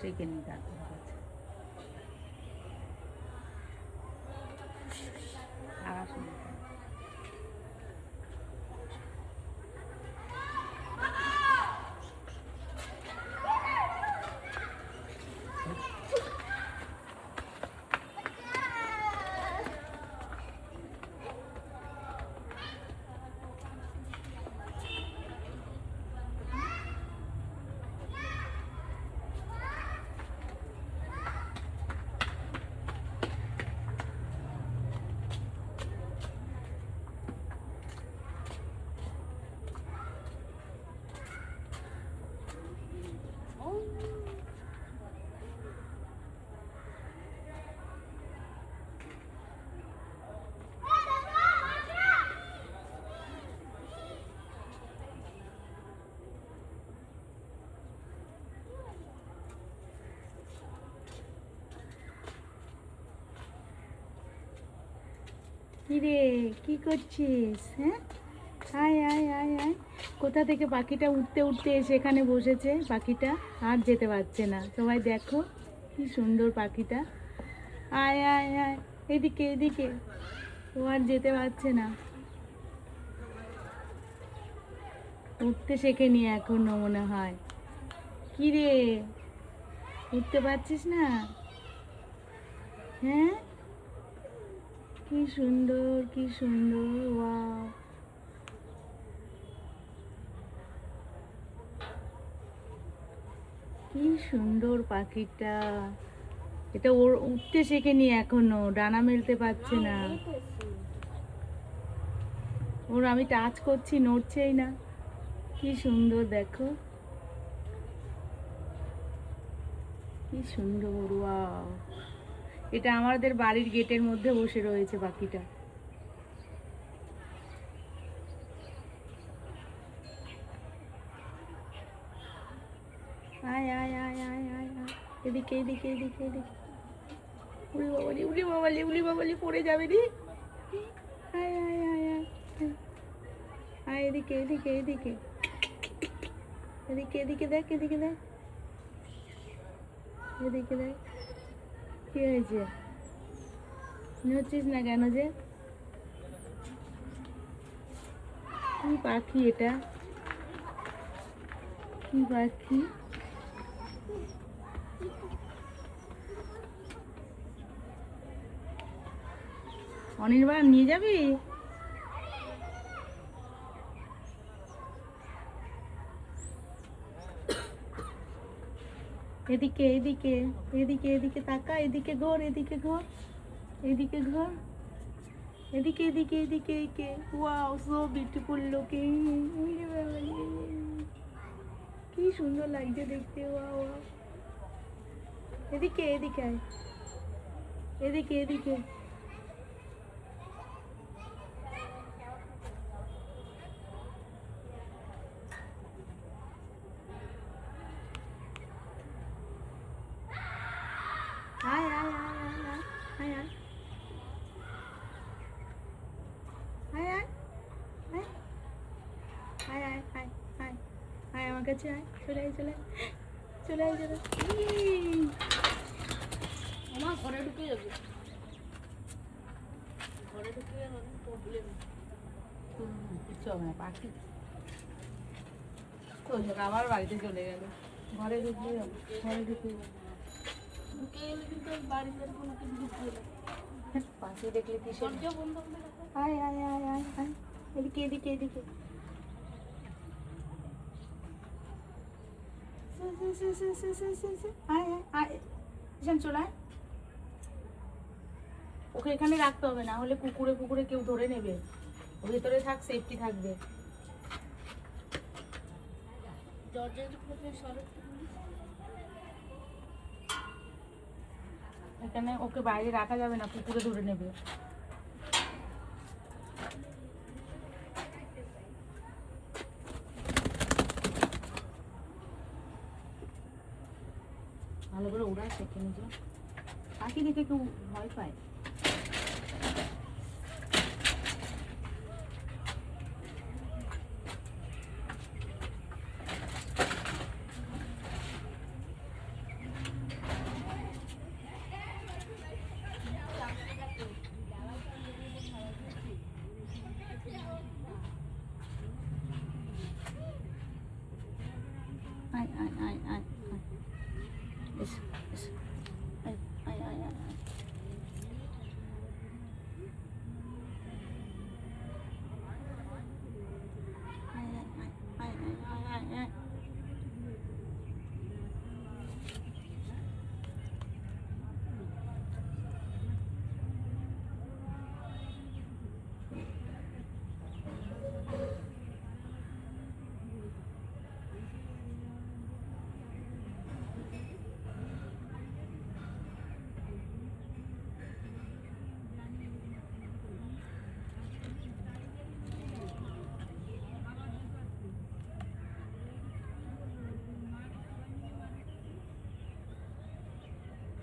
সেখানে কাকুর কাছে আকাশ কিরে কি করছিস? হ্যাঁ, আয় আয় আয় আয়। কোথা থেকে পাখিটা উঠতে উঠতে এসে এখানে বসেছে। পাখিটা আর যেতে পারছে না। সবাই দেখো কি সুন্দর পাখিটা। আয় আয় আয়, এদিকে এদিকে। ও আর যেতে পারছে না, উঠতে শেখেনি এখনো মনে হয়। কিরে উঠতে পারছিস না? হ্যাঁ, কি সুন্দর কি সুন্দর। ওয়াও, কি সুন্দর পাখিটা। এটা ওর উঠতে শেখেনি এখনো, ডানা মেলতে পারছে না ওর। আমি টাচ করছি, নড়ছেই না। কি সুন্দর দেখো, কি সুন্দর। ওয়াও, এটা আমাদের বাড়ির গেটের মধ্যে বসে রয়েছে পাখিটা। আয় আয় আয় আয় আয় আয়, এদিকে এদিকে এদিকে এদিকে। উড়ি বাবালি উড়ি বাবালি উড়ি বাবালি, পড়ে যাবে রে। আয় আয় আয় আয় আয়, এদিকে এদিকে এদিকে এদিকে এদিকে দেখ, এদিকে দেখ, এদিকে দেখ। কি হয়েছে? নড়ছিস না কেন যে? কি পাখি এটা? কি পাখি? অনির্বাণ নিয়ে যাবি? এদিকে এদিকে এদিকে এদিকে তাকা, এদিকে ঘোর, এদিকে ঘোর, এদিকে ঘোর, এদিকে এদিকে এদিকে এদিকে। Wow, so beautiful looking. কি সুন্দর লাগছে দেখতে। ওয়াও ওয়াও, এদিকে এদিকে আয়, এদিকে এদিকে। আয় আয় আয় আয় আয় আয় আয় আয় আয় আয় আয় আয় আয় আয়, আমার কাছে আয়। চলে আয় চলে আয় চলে আয় চলে। আমার ঘরে ঢুকে যাবে, ঘরে ঢুকে যাবে প্রবলেম। কিচ্ছু হবে না, পাখি তো আবার বাড়িতে চলে গেল। ঘরে ঢুকে যাবে, ঘরে ঢুকে যাবে। পাখি দেখলে কি আয় আয় আয় আয় আয়, এদিকে এদিকে এদিকে। আয় আয় আয়, এখানে চলে আয়। ওকে এখানে রাখতে হবে, না হলে কুকুরে কুকুরে কেউ ধরে নেবে। ও ভেতরে থাক, সেফটি থাকবে। এখানে ওকে বাইরে রাখা যাবে না, কুকুরে ধরে নেবে। ভালো করে ওড়ায় শেখে নিজে। পাখি দেখে কেউ ভয় পায়? এসো